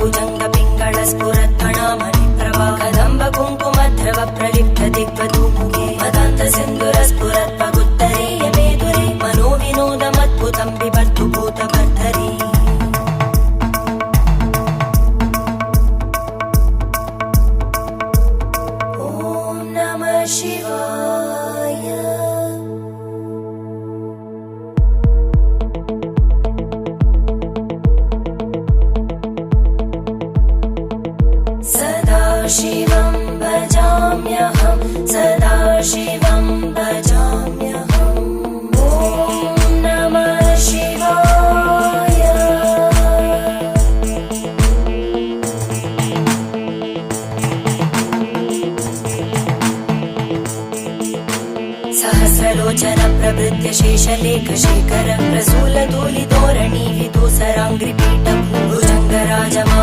भुजंग पिंगल स्फुरत्फणामणि प्रभा कदम्ब कुङ्कुमद्रव प्रलिप्त दिग्वधूमुखे मदान्त सिन्दूर स्फुरत्पगुत्तरीय मेदुरे मनोविनोदमद्भुतं बिभर्तु भूतभर्तरी ॐ नमः शिवाय। सदाशिवं भजाम्यहं सदाशिवं भजाम्यहम् ॐ नमः शिवाय। सहस्रलोचन प्रभृत्य शेषलेख शेखर प्रसूल धूलिधोरणि विदूसराङ्घ्रिपीठ भुजङ्गराजमा